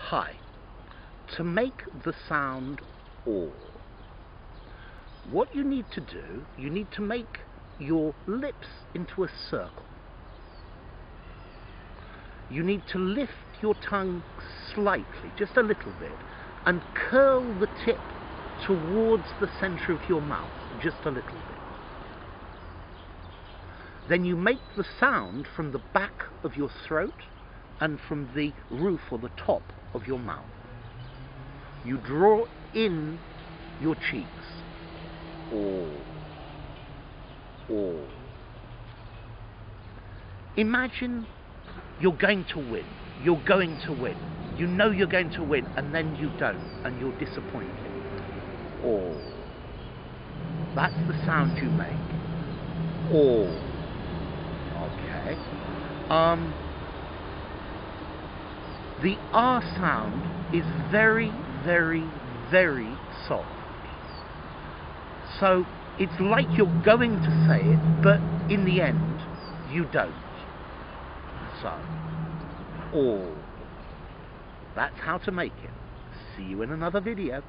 Hi. To make the sound OR, what you need to do, you need to make your lips into a circle. You need to lift your tongue slightly, just a little bit, and curl the tip towards the center of your mouth, just a little bit. Then you make the sound from the back of your throat and from the roof or the top of your mouth. You draw in your cheeks. OR. Imagine you're going to win. You're going to win. You know you're going to win, and then you don't, and you're disappointed. OR. That's the sound you make. OR. Okay. The R sound is very, very, very soft. So it's like you're going to say it, but in the end, you don't. So, OR. That's how to make it. See you in another video.